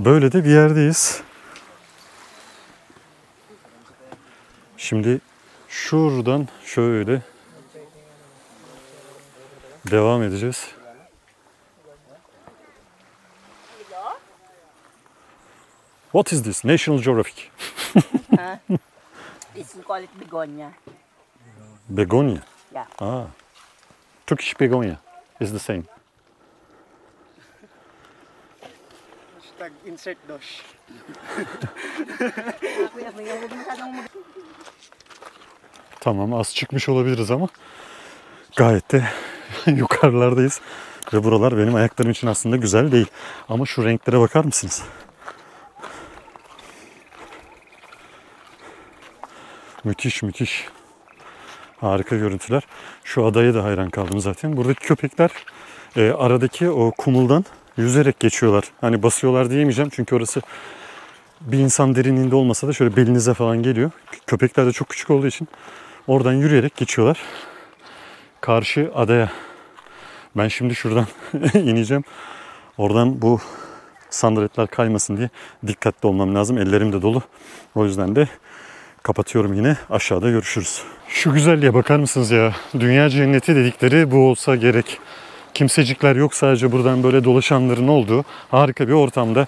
Böyle de bir yerdeyiz. Şimdi şuradan şöyle devam edeceğiz. What is this? National Geographic. It's call it begonia. Begonia. Yeah. Ah. Turkish begonia is the same. Insert dosh. Tamam, az çıkmış olabiliriz ama gayet de yukarılardayız. Ve buralar benim ayaklarım için aslında güzel değil. Ama şu renklere bakar mısınız? Müthiş müthiş. Harika görüntüler. Şu adaya da hayran kaldım zaten. Buradaki köpekler aradaki o kumuldan yüzerek geçiyorlar. Hani basıyorlar diyemeyeceğim çünkü orası bir insan derinliğinde olmasa da şöyle belinize falan geliyor. Köpekler de çok küçük olduğu için oradan yürüyerek geçiyorlar. Karşı adaya. Ben şimdi şuradan ineceğim. Oradan bu sandaletler kaymasın diye dikkatli olmam lazım. Ellerim de dolu. O yüzden de kapatıyorum yine. Aşağıda görüşürüz. Şu güzelliğe bakar mısınız ya? Dünya cenneti dedikleri bu olsa gerek. Kimsecikler yok, sadece buradan böyle dolaşanların olduğu harika bir ortamda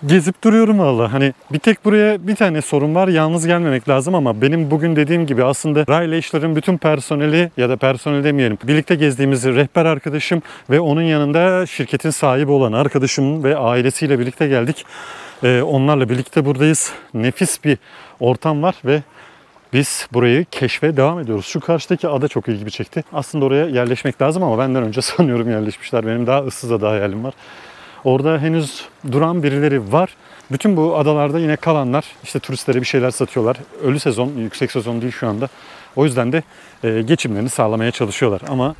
gezip duruyorum valla. Hani bir tek buraya bir tane sorun var. Yalnız gelmemek lazım ama benim bugün dediğim gibi aslında Rayla işlerin bütün personeli ya da personel demeyelim. Birlikte gezdiğimiz rehber arkadaşım ve onun yanında şirketin sahibi olan arkadaşım ve ailesiyle birlikte geldik. Onlarla birlikte buradayız. Nefis bir ortam var ve biz burayı keşfe devam ediyoruz. Şu karşıdaki ada çok ilgimi çekti. Aslında oraya yerleşmek lazım ama benden önce sanıyorum yerleşmişler. Benim daha ıssız ada hayalim var. Orada henüz duran birileri var. Bütün bu adalarda yine kalanlar işte turistlere bir şeyler satıyorlar. Ölü sezon, yüksek sezon değil şu anda. O yüzden de geçimlerini sağlamaya çalışıyorlar. Ama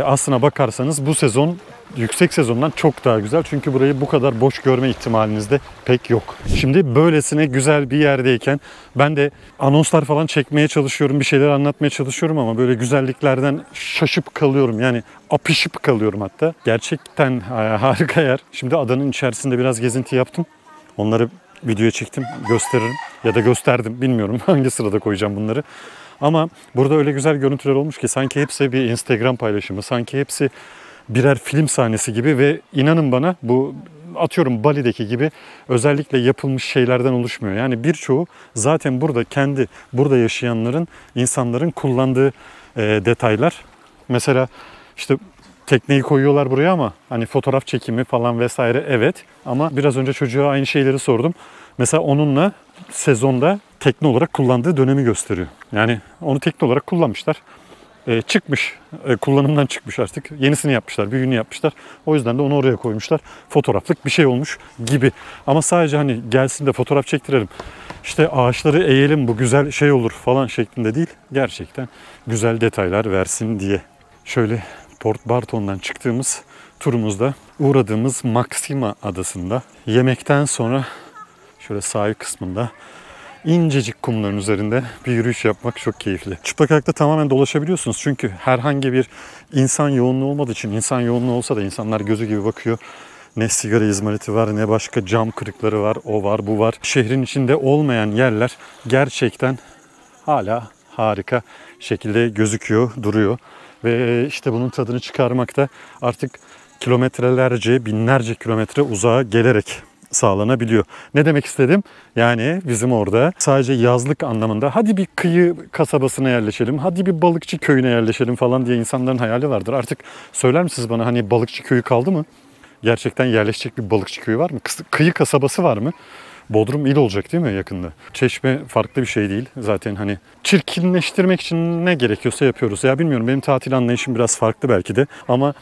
aslına bakarsanız bu sezon yüksek sezondan çok daha güzel. Çünkü burayı bu kadar boş görme ihtimaliniz de pek yok. Şimdi böylesine güzel bir yerdeyken ben de anonslar falan çekmeye çalışıyorum. Bir şeyler anlatmaya çalışıyorum ama böyle güzelliklerden şaşıp kalıyorum. Yani apışıp kalıyorum hatta. Gerçekten harika yer. Şimdi adanın içerisinde biraz gezinti yaptım. Onları videoya çektim. Gösteririm. Ya da gösterdim. Bilmiyorum hangi sırada koyacağım bunları. Ama burada öyle güzel görüntüler olmuş ki sanki hepsi bir Instagram paylaşımı. Sanki hepsi birer film sahnesi gibi ve inanın bana bu atıyorum Bali'deki gibi özellikle yapılmış şeylerden oluşmuyor. Yani birçoğu zaten burada yaşayanların, insanların kullandığı detaylar. Mesela işte tekneyi koyuyorlar buraya ama hani fotoğraf çekimi falan vesaire evet. Ama biraz önce çocuğa aynı şeyleri sordum. Mesela onunla sezonda tekne olarak kullandığı dönemi gösteriyor. Yani onu tekne olarak kullanmışlar. Çıkmış, kullanımdan çıkmış artık. Yenisini yapmışlar, büyüğünü yapmışlar. O yüzden de onu oraya koymuşlar. Fotoğraflık bir şey olmuş gibi. Ama sadece hani gelsin de fotoğraf çektirelim, İşte ağaçları eğelim bu güzel şey olur falan şeklinde değil. Gerçekten güzel detaylar versin diye. Şöyle Port Barton'dan çıktığımız turumuzda uğradığımız Maxima adasında yemekten sonra şöyle sahil kısmında İncecik kumların üzerinde bir yürüyüş yapmak çok keyifli. Çıplak ayakta tamamen dolaşabiliyorsunuz. Çünkü herhangi bir insan yoğunluğu olmadığı için, insan yoğunluğu olsa da insanlar gözü gibi bakıyor. Ne sigara izmariti var, ne başka cam kırıkları var, o var, bu var. Şehrin içinde olmayan yerler gerçekten hala harika şekilde gözüküyor, duruyor. Ve işte bunun tadını çıkarmakta artık kilometrelerce, binlerce kilometre uzağa gelerek sağlanabiliyor. Ne demek istedim? Yani bizim orada sadece yazlık anlamında hadi bir kıyı kasabasına yerleşelim, hadi bir balıkçı köyüne yerleşelim falan diye insanların hayali vardır. Artık söyler misiniz bana hani balıkçı köyü kaldı mı? Gerçekten yerleşecek bir balıkçı köyü var mı? Kıyı kasabası var mı? Bodrum il olacak değil mi yakında? Çeşme farklı bir şey değil. Zaten hani çirkinleştirmek için ne gerekiyorsa yapıyoruz. Ya bilmiyorum, benim tatil anlayışım biraz farklı belki de ama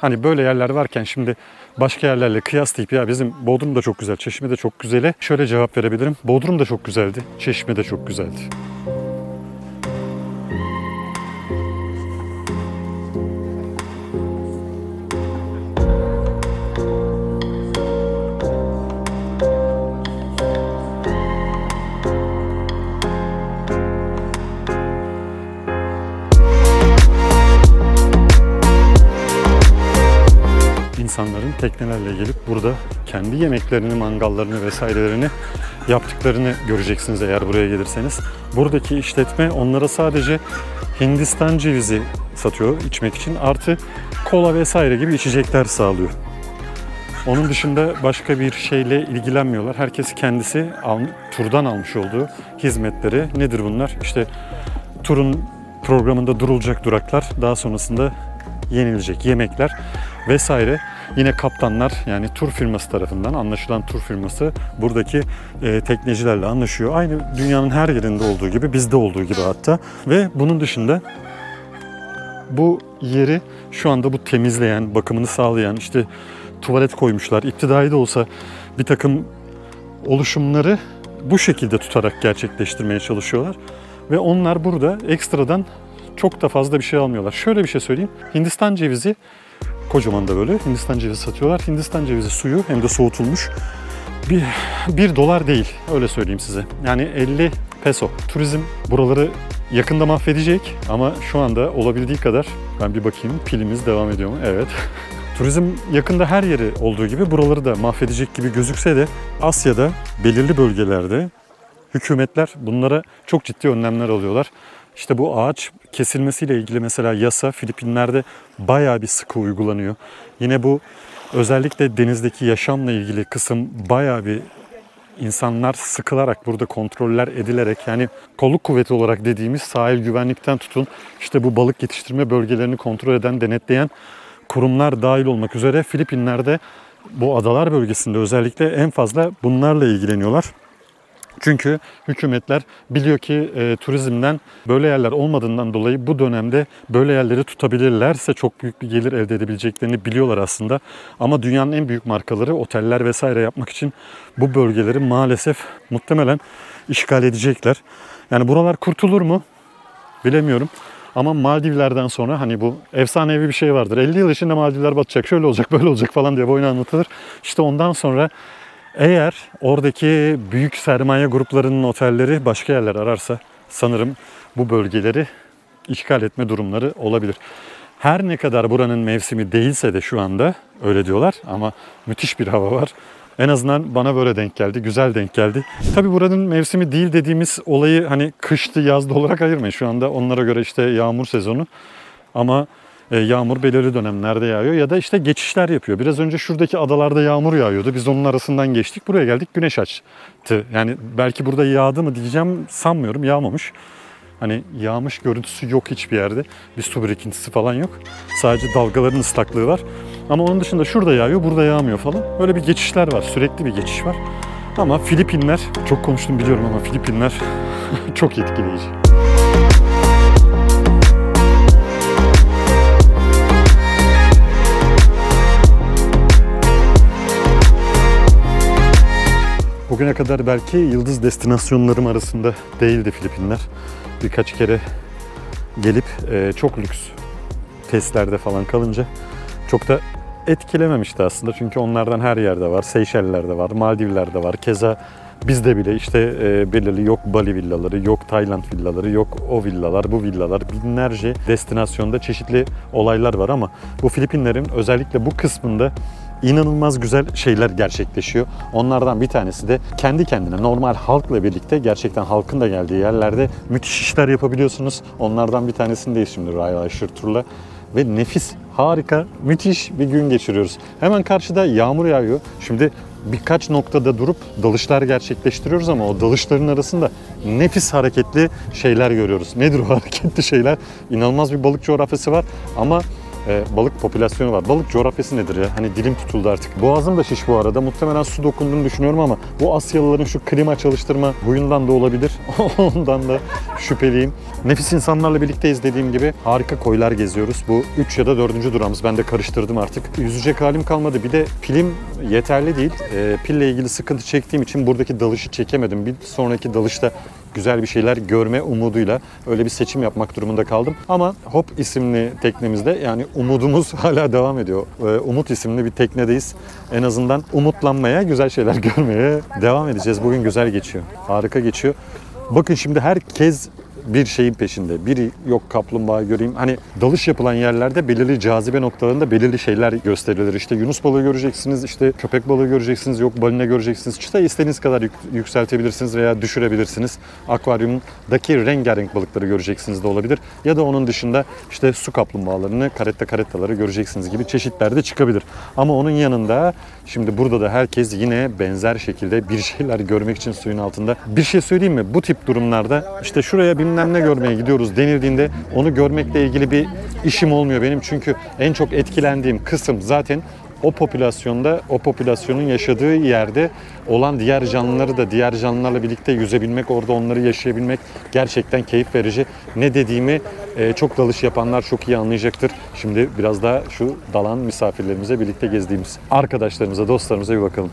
hani böyle yerler varken şimdi başka yerlerle kıyaslayıp ya bizim Bodrum da çok güzel, Çeşme de çok güzeli şöyle cevap verebilirim. Bodrum da çok güzeldi, Çeşme de çok güzeldi. İnsanların teknelerle gelip burada kendi yemeklerini, mangallarını vesairelerini yaptıklarını göreceksiniz eğer buraya gelirseniz. Buradaki işletme onlara sadece Hindistan cevizi satıyor içmek için, artı kola vesaire gibi içecekler sağlıyor. Onun dışında başka bir şeyle ilgilenmiyorlar. Herkes kendisi turdan almış olduğu hizmetleri. Nedir bunlar? İşte turun programında durulacak duraklar, daha sonrasında yenilecek yemekler vesaire. Yine kaptanlar, yani tur firması tarafından, anlaşılan tur firması buradaki teknecilerle anlaşıyor. Aynı dünyanın her yerinde olduğu gibi, bizde olduğu gibi hatta. Ve bunun dışında bu yeri şu anda bu temizleyen, bakımını sağlayan, işte tuvalet koymuşlar. İptidai de olsa bir takım oluşumları bu şekilde tutarak gerçekleştirmeye çalışıyorlar. Ve onlar burada ekstradan çok da fazla bir şey almıyorlar. Şöyle bir şey söyleyeyim. Hindistan cevizi, kocaman da böyle Hindistan cevizi satıyorlar. Hindistan cevizi suyu, hem de soğutulmuş. Bir dolar değil, öyle söyleyeyim size. Yani 50 peso. Turizm buraları yakında mahvedecek ama şu anda olabildiği kadar, ben bir bakayım pilimiz devam ediyor mu? Evet. Turizm yakında her yeri olduğu gibi buraları da mahvedecek gibi gözükse de Asya'da belirli bölgelerde hükümetler bunlara çok ciddi önlemler alıyorlar. İşte bu ağaç kesilmesiyle ilgili mesela yasa Filipinler'de bayağı bir sıkı uygulanıyor. Yine bu özellikle denizdeki yaşamla ilgili kısım bayağı bir insanlar sıkılarak, burada kontroller edilerek, yani kolluk kuvveti olarak dediğimiz sahil güvenlikten tutun, işte bu balık yetiştirme bölgelerini kontrol eden, denetleyen kurumlar dahil olmak üzere Filipinler'de bu adalar bölgesinde özellikle en fazla bunlarla ilgileniyorlar. Çünkü hükümetler biliyor ki turizmden böyle yerler olmadığından dolayı bu dönemde böyle yerleri tutabilirlerse çok büyük bir gelir elde edebileceklerini biliyorlar aslında. Ama dünyanın en büyük markaları oteller vesaire yapmak için bu bölgeleri maalesef muhtemelen işgal edecekler. Yani buralar kurtulur mu bilemiyorum. Ama Maldivler'den sonra hani bu efsanevi bir şey vardır. 50 yıl içinde Maldivler batacak, şöyle olacak, böyle olacak falan diye boyuna anlatılır. İşte ondan sonra eğer oradaki büyük sermaye gruplarının otelleri başka yerler ararsa sanırım bu bölgeleri işgal etme durumları olabilir. Her ne kadar buranın mevsimi değilse de şu anda öyle diyorlar ama müthiş bir hava var. En azından bana böyle denk geldi, güzel denk geldi. Tabii buranın mevsimi değil dediğimiz olayı hani kıştı, yazdı olarak ayırmayın. Şu anda onlara göre işte yağmur sezonu ama yağmur belirli dönemlerde yağıyor ya da işte geçişler yapıyor. Biraz önce şuradaki adalarda yağmur yağıyordu. Biz onun arasından geçtik. Buraya geldik, güneş açtı. Yani belki burada yağdı mı diyeceğim, sanmıyorum, yağmamış. Hani yağmış görüntüsü yok hiçbir yerde. Bir su birikintisi falan yok. Sadece dalgaların ıslaklığı var. Ama onun dışında şurada yağıyor, burada yağmıyor falan. Böyle bir geçişler var. Sürekli bir geçiş var. Ama Filipinler, çok konuştum biliyorum ama Filipinler çok etkileyici. Bugüne kadar belki yıldız destinasyonlarım arasında değildi Filipinler. Birkaç kere gelip çok lüks testlerde falan kalınca çok da etkilememişti aslında. Çünkü onlardan her yerde var. Seyşeller'de var, Maldivler'de var. Keza bizde bile işte belirli yok Bali villaları, yok Tayland villaları, yok o villalar, bu villalar. Binlerce destinasyonda çeşitli olaylar var ama bu Filipinlerin özellikle bu kısmında İnanılmaz güzel şeyler gerçekleşiyor. Onlardan bir tanesi de kendi kendine normal halkla birlikte, gerçekten halkın da geldiği yerlerde müthiş işler yapabiliyorsunuz. Onlardan bir tanesindeyiz şimdi Royal Aşır Tur'la ve nefis, harika, müthiş bir gün geçiriyoruz. Hemen karşıda yağmur yağıyor. Şimdi birkaç noktada durup dalışlar gerçekleştiriyoruz ama o dalışların arasında nefis hareketli şeyler görüyoruz. Nedir o hareketli şeyler? İnanılmaz bir balık coğrafyası var ama balık popülasyonu var. Balık coğrafyası nedir ya? Hani dilim tutuldu artık. Boğazım da şiş bu arada. Muhtemelen su dokunduğunu düşünüyorum ama bu Asyalıların şu klima çalıştırma huyundan da olabilir. Ondan da şüpheliyim. Nefis insanlarla birlikteyiz dediğim gibi. Harika koylar geziyoruz. Bu 3 ya da 4. durağımız. Ben de karıştırdım artık. Yüzecek halim kalmadı. Bir de pilim yeterli değil. Pille ilgili sıkıntı çektiğim için buradaki dalışı çekemedim. Bir sonraki dalışta güzel bir şeyler görme umuduyla öyle bir seçim yapmak durumunda kaldım. Ama Hop isimli teknemizde, yani umudumuz hala devam ediyor. Umut isimli bir teknedeyiz. En azından umutlanmaya, güzel şeyler görmeye devam edeceğiz. Bugün güzel geçiyor. Harika geçiyor. Bakın şimdi herkes bir şeyin peşinde. Biri yok kaplumbağa göreyim. Hani dalış yapılan yerlerde belirli cazibe noktalarında belirli şeyler gösterilir. İşte yunus balığı göreceksiniz, işte köpek balığı göreceksiniz, yok balina göreceksiniz. Çıtayı istediğiniz kadar yükseltebilirsiniz veya düşürebilirsiniz. Akvaryumdaki rengarenk balıkları göreceksiniz de olabilir. Ya da onun dışında işte su kaplumbağalarını, karettaları göreceksiniz gibi çeşitler de çıkabilir. Ama onun yanında şimdi burada da herkes yine benzer şekilde bir şeyler görmek için suyun altında. Bir şey söyleyeyim mi? Bu tip durumlarda işte şuraya bilmem ne görmeye gidiyoruz denildiğinde onu görmekle ilgili bir işim olmuyor benim. Çünkü en çok etkilendiğim kısım zaten o popülasyonda, o popülasyonun yaşadığı yerde olan diğer canlıları da diğer canlılarla birlikte yüzebilmek, orada onları yaşayabilmek gerçekten keyif verici. Ne dediğimi çok dalış yapanlar çok iyi anlayacaktır. Şimdi biraz daha şu dalan misafirlerimize birlikte gezdiğimiz arkadaşlarımıza, dostlarımıza bir bakalım.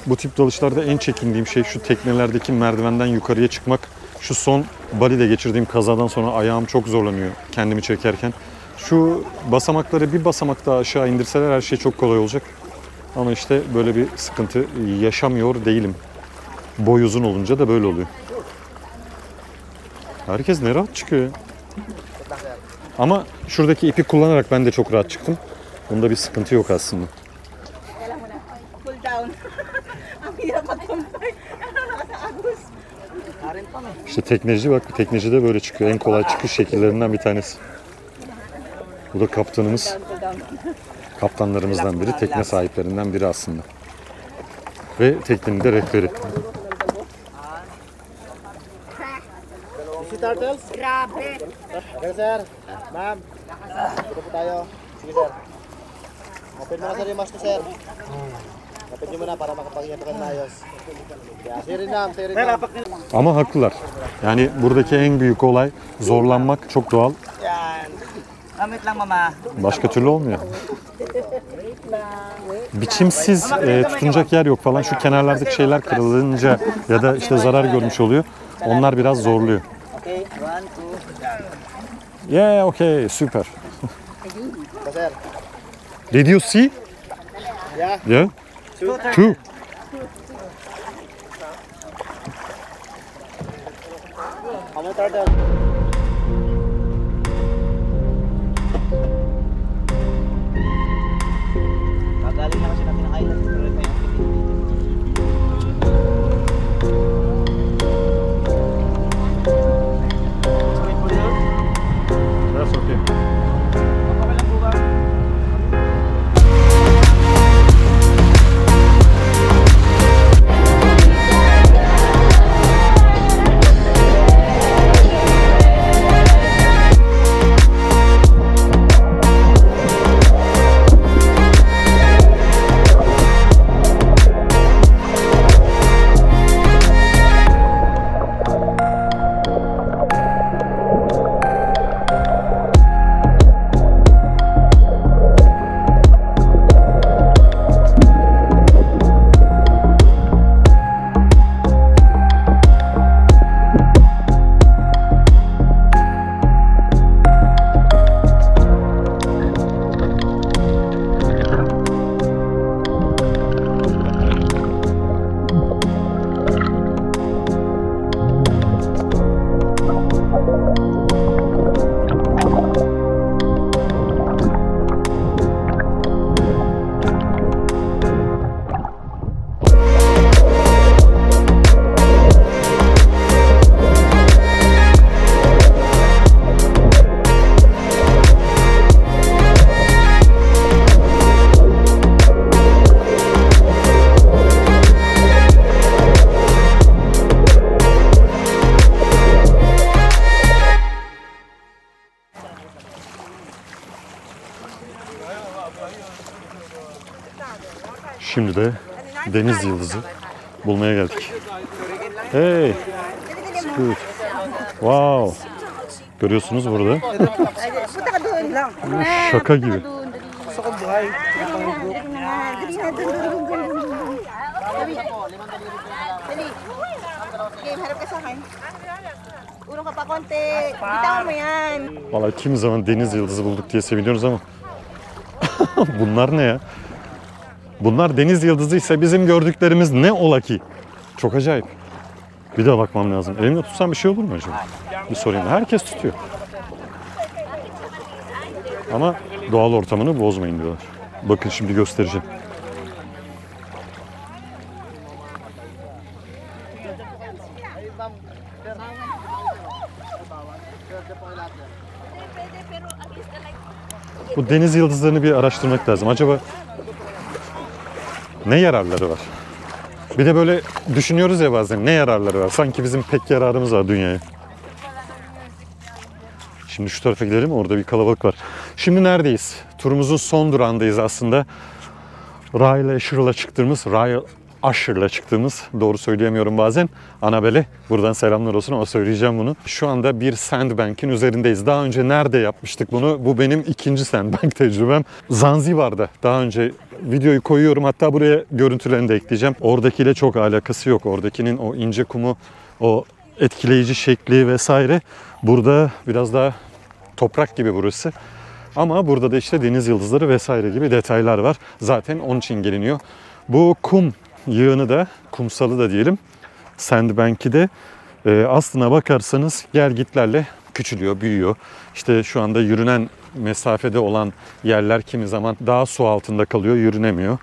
Bu tip dalışlarda en çekindiğim şey şu teknelerdeki merdivenden yukarıya çıkmak. Şu son Bali'de geçirdiğim kazadan sonra ayağım çok zorlanıyor kendimi çekerken. Şu basamakları bir basamak daha aşağı indirseler her şey çok kolay olacak. Ama işte böyle bir sıkıntı yaşamıyor değilim. Boy uzun olunca da böyle oluyor. Herkes ne rahat çıkıyor. Ama şuradaki ipi kullanarak ben de çok rahat çıktım. Bunda bir sıkıntı yok aslında. İşte tekneci bak, tekneci de böyle çıkıyor. En kolay çıkış şekillerinden bir tanesi. Bu da kaptanımız. Kaptanlarımızdan biri, tekne sahiplerinden biri aslında. Ve teknenin de rehberi. Turtles? Grabe. Okay, sir. Ma'am. Dito po tayo. Sige, sir. Open mo na, sir, yung mask, sir. Open nyo muna para makapaghinga pa kayo na ayos. Yeah, Suriname, Suriname. Ama haklılar. Yani buradaki en büyük olay zorlanmak çok doğal. Yan. Amit lang, mama. Başka türlü olmuyor. Biçimsiz tutunacak yer yok falan. Şu kenarlardaki şeyler kırılınca ya da işte zarar görmüş oluyor. Onlar biraz zorluyor. Okay, 1, 2. Yeah, okay, süper. Sir. Did you see? Yeah. Yeah? Two. How many turtles? Magaling na kasi natin ang island. Pero ito yung That's okay. Şimdi de deniz yıldızı bulmaya geldik. Hey, it's good. Wow. Görüyorsunuz burada. Şaka gibi. Vallahi kimi zaman deniz yıldızı bulduk diye seviniyoruz ama Bunlar ne ya? Bunlar deniz yıldızı ise bizim gördüklerimiz ne ola ki? Çok acayip. Bir daha bakmam lazım. Elimde tutsam bir şey olur mu acaba? Bir sorayım. Herkes tutuyor. Ama doğal ortamını bozmayın diyorlar. Bakın şimdi göstereceğim. Bu deniz yıldızlarını bir araştırmak lazım. Acaba ne yararları var? Bir de böyle düşünüyoruz ya bazen, ne yararları var? Sanki bizim pek yararımız var dünyaya. Şimdi şu tarafa gidelim, orada bir kalabalık var. Şimdi neredeyiz? Turumuzun son durağındayız aslında. Ryle Asher'la çıktığımız, doğru söyleyemiyorum bazen, Annabelle. Buradan selamlar olsun ama söyleyeceğim bunu. Şu anda bir sandbank'in üzerindeyiz. Daha önce nerede yapmıştık bunu? Bu benim ikinci sandbank tecrübem. Zanzibar'da. Daha önce videoyu koyuyorum. Hatta buraya görüntülerini de ekleyeceğim. Oradakiyle çok alakası yok. Oradakinin o ince kumu, o etkileyici şekli vesaire. Burada biraz daha toprak gibi burası. Ama burada da işte deniz yıldızları vesaire gibi detaylar var. Zaten onun için geliniyor. Bu kum yığını da, kumsalı da diyelim, sandbank'i de aslına bakarsanız gelgitlerle küçülüyor, büyüyor. İşte şu anda yürünen mesafede olan yerler kimi zaman daha su altında kalıyor, yürünemiyor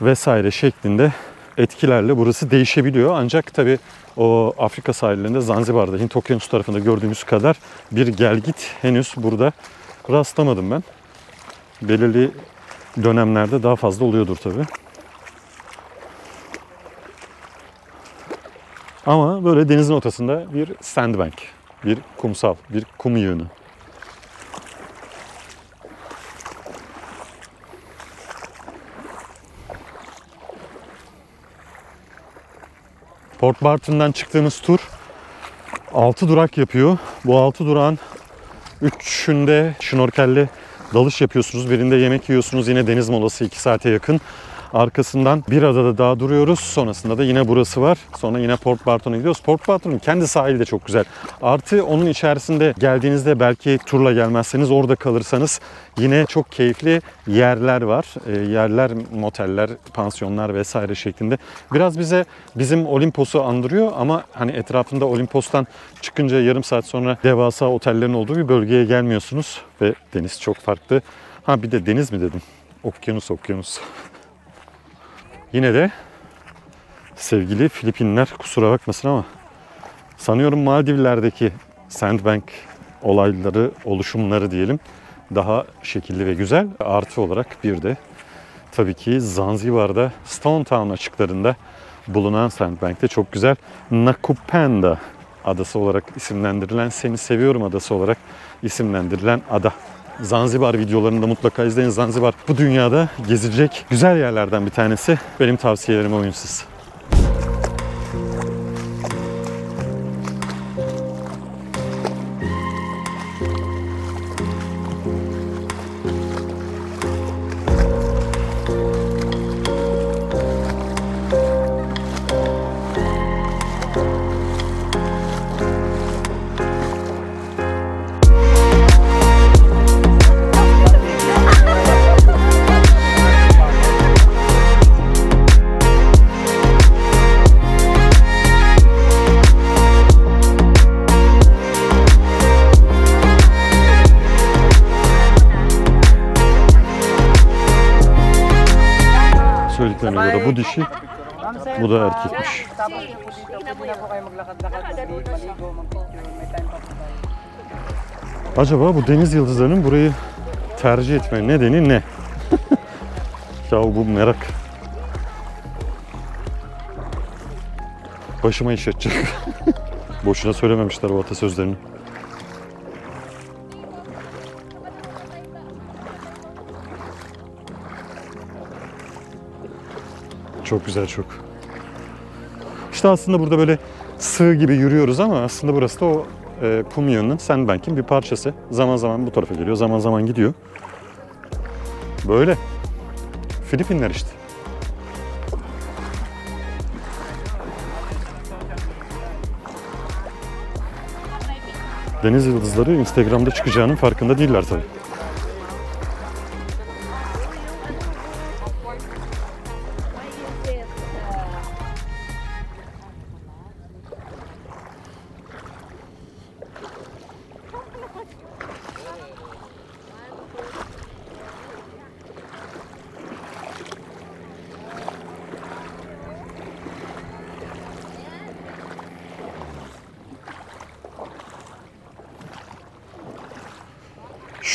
vesaire şeklinde etkilerle burası değişebiliyor. Ancak tabii o Afrika sahillerinde, Zanzibar'da, Hint Okyanusu tarafında gördüğümüz kadar bir gelgit henüz burada rastlamadım ben. Belirli dönemlerde daha fazla oluyordur tabii. Ama böyle denizin ortasında bir sandbank, bir kumsal, bir kum yığını. Port Barton'dan çıktığımız tur 6 durak yapıyor. Bu 6 durağın 3'ünde şnorkelli dalış yapıyorsunuz. Birinde yemek yiyorsunuz. Yine deniz molası 2 saate yakın. Arkasından bir adada daha duruyoruz. Sonrasında da yine burası var. Sonra yine Port Barton'a gidiyoruz. Port Barton'un kendi sahili de çok güzel. Artı onun içerisinde geldiğinizde, belki turla gelmezseniz, orada kalırsanız yine çok keyifli yerler var. Yerler, moteller, pansiyonlar vesaire şeklinde. Biraz bize bizim Olimpos'u andırıyor ama hani etrafında Olimpos'tan çıkınca yarım saat sonra devasa otellerin olduğu bir bölgeye gelmiyorsunuz. Ve deniz çok farklı. Ha bir de deniz mi dedim? Okyanus. Yine de sevgili Filipinler kusura bakmasın ama sanıyorum Maldivler'deki sandbank olayları, oluşumları diyelim, daha şekilli ve güzel. Artı olarak bir de tabii ki Zanzibar'da Stone Town açıklarında bulunan sandbank de çok güzel. Nakupenda adası olarak isimlendirilen, Seni Seviyorum adası olarak isimlendirilen ada. Zanzibar videolarını da mutlaka izleyin. Zanzibar bu dünyada gezilecek güzel yerlerden bir tanesi. Benim tavsiyelerim oyunsuz. Söylediklerine göre bu dişi, bu da erkekmiş. Acaba bu deniz yıldızlarının burayı tercih etme nedeni ne? Ya bu merak. Başıma iş edecek. Boşuna söylememişler o atasözlerini. Çok güzel, çok. İşte aslında burada böyle sığ gibi yürüyoruz ama aslında burası da o kum yığınının, sandbank'in bir parçası. Zaman zaman bu tarafa geliyor, zaman zaman gidiyor. Böyle. Filipinler işte. Deniz yıldızları Instagram'da çıkacağının farkında değiller tabii.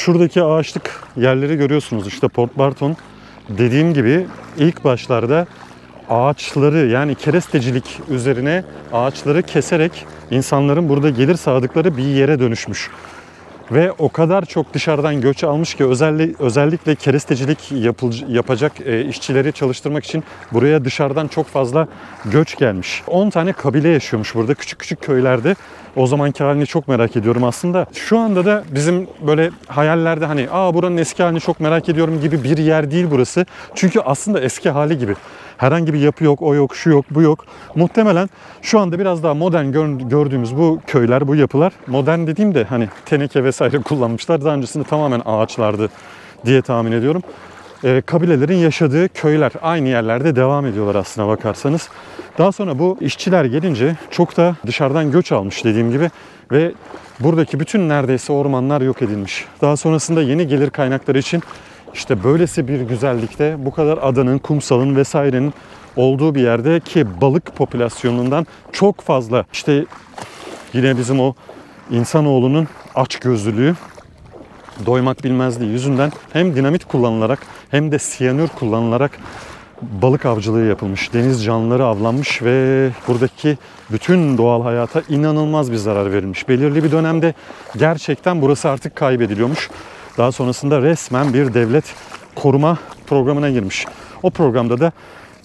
Şuradaki ağaçlık yerleri görüyorsunuz. İşte Port Barton, dediğim gibi ilk başlarda ağaçları, yani kerestecilik üzerine ağaçları keserek insanların burada gelir sağladıkları bir yere dönüşmüş. Ve o kadar çok dışarıdan göç almış ki özellikle kerestecilik yapacak işçileri çalıştırmak için buraya dışarıdan çok fazla göç gelmiş. 10 tane kabile yaşıyormuş burada, küçük küçük köylerde. O zamanki halini çok merak ediyorum aslında. Şu anda da bizim böyle hayallerde hani buranın eski halini çok merak ediyorum gibi bir yer değil burası. Çünkü aslında eski hali gibi. Herhangi bir yapı yok, o yok, şu yok, bu yok. Muhtemelen şu anda biraz daha modern gördüğümüz bu köyler, bu yapılar, modern dediğim de hani teneke vesaire kullanmışlar. Daha öncesinde tamamen ağaçlardı diye tahmin ediyorum. Kabilelerin yaşadığı köyler aynı yerlerde devam ediyorlar aslına bakarsanız. Daha sonra bu işçiler gelince çok da dışarıdan göç almış dediğim gibi ve buradaki bütün neredeyse ormanlar yok edilmiş. Daha sonrasında yeni gelir kaynakları için işte böylesi bir güzellikte, bu kadar adanın, kumsalın vesairenin olduğu bir yerde ki balık popülasyonundan çok fazla, işte yine bizim o insanoğlunun açgözlülüğü, doymak bilmezliği yüzünden hem dinamit kullanılarak hem de siyanür kullanılarak balık avcılığı yapılmış. Deniz canlıları avlanmış ve buradaki bütün doğal hayata inanılmaz bir zarar verilmiş. Belirli bir dönemde gerçekten burası artık kaybediliyormuş. Daha sonrasında resmen bir devlet koruma programına girmiş. O programda da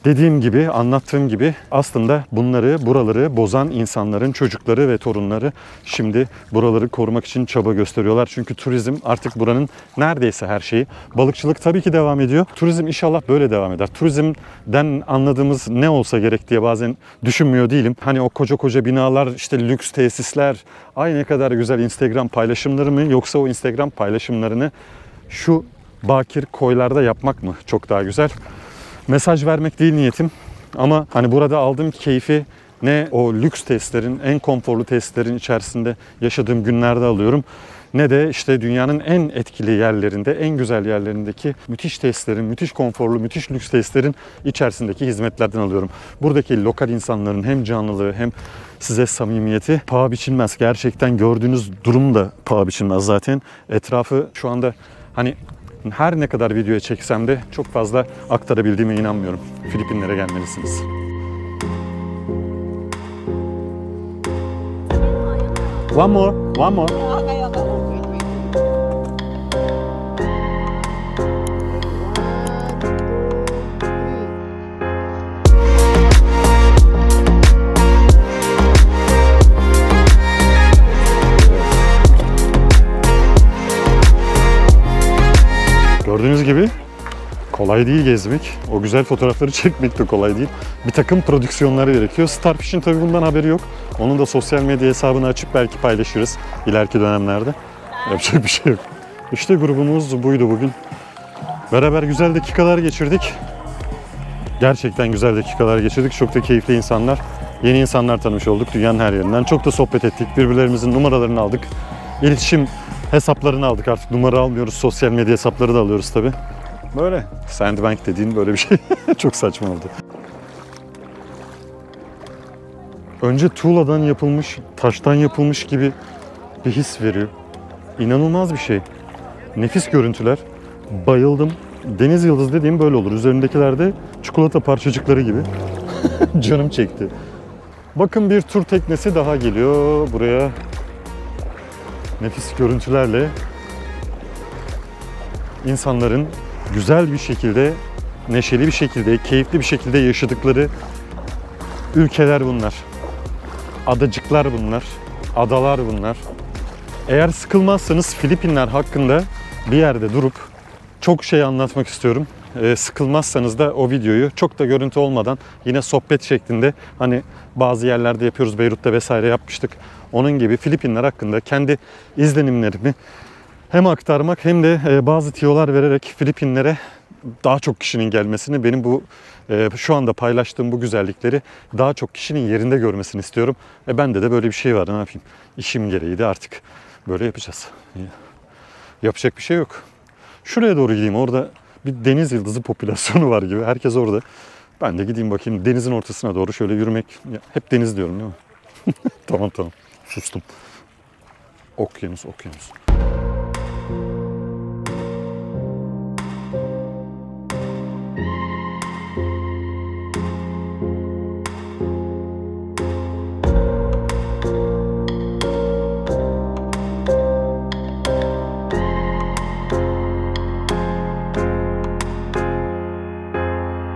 dediğim gibi, anlattığım gibi aslında buraları bozan insanların çocukları ve torunları şimdi buraları korumak için çaba gösteriyorlar. Çünkü turizm artık buranın neredeyse her şeyi. Balıkçılık tabii ki devam ediyor. Turizm inşallah böyle devam eder. Turizmden anladığımız ne olsa gerek diye bazen düşünmüyor değilim. Hani o koca koca binalar, işte lüks tesisler, ay ne kadar güzel Instagram paylaşımları mı, yoksa o Instagram paylaşımlarını şu bakir koylarda yapmak mı çok daha güzel? Mesaj vermek değil niyetim ama hani burada aldığım keyfi ne o lüks testlerin, en konforlu testlerin içerisinde yaşadığım günlerde alıyorum, ne de işte dünyanın en etkili yerlerinde, en güzel yerlerindeki müthiş testlerin, müthiş konforlu, müthiş lüks testlerin içerisindeki hizmetlerden alıyorum. Buradaki lokal insanların hem canlılığı hem size samimiyeti paha biçilmez. Gerçekten gördüğünüz durum da paha biçilmez zaten. Etrafı şu anda hani her ne kadar videoya çeksem de çok fazla aktarabildiğime inanmıyorum. Filipinlere gelmelisiniz. One more, one more. Gördüğünüz gibi kolay değil gezmek. O güzel fotoğrafları çekmek de kolay değil. Bir takım prodüksiyonları gerekiyor. Starfish'in tabii bundan haberi yok. Onun da sosyal medya hesabını açıp belki paylaşırız ileriki dönemlerde. Yapacak bir şey yok. İşte grubumuz buydu bugün. Beraber güzel dakikalar geçirdik. Gerçekten güzel dakikalar geçirdik. Çok da keyifli insanlar. Yeni insanlar tanımış olduk dünyanın her yerinden. Çok da sohbet ettik. Birbirlerimizin numaralarını aldık. İletişim hesaplarını aldık, artık numara almıyoruz. Sosyal medya hesapları da alıyoruz tabii. Böyle Sandbank dediğin böyle bir şey. Çok saçma oldu. Önce tuğladan yapılmış, taştan yapılmış gibi bir his veriyor. İnanılmaz bir şey. Nefis görüntüler. Bayıldım. Deniz yıldızı dediğim böyle olur. Üzerindekiler de çikolata parçacıkları gibi. Canım çekti. Bakın bir tur teknesi daha geliyor buraya. Nefis görüntülerle insanların güzel bir şekilde, neşeli bir şekilde, keyifli bir şekilde yaşadıkları ülkeler bunlar. Adacıklar bunlar, adalar bunlar. Eğer sıkılmazsanız Filipinler hakkında bir yerde durup çok şey anlatmak istiyorum. Sıkılmazsanız da o videoyu çok da görüntü olmadan yine sohbet şeklinde, hani bazı yerlerde yapıyoruz, Beyrut'ta vesaire yapmıştık. Onun gibi Filipinler hakkında kendi izlenimlerimi hem aktarmak hem de bazı tiyolar vererek Filipinlere daha çok kişinin gelmesini, benim bu şu anda paylaştığım bu güzellikleri daha çok kişinin yerinde görmesini istiyorum. Bende de böyle bir şey var, ne yapayım? İşim gereği de artık böyle yapacağız. Yapacak bir şey yok. Şuraya doğru gideyim, orada bir deniz yıldızı popülasyonu var gibi. Herkes orada. Ben de gideyim bakayım denizin ortasına doğru şöyle yürümek. Hep deniz diyorum değil mi? Tamam. Sustum. Okyanus.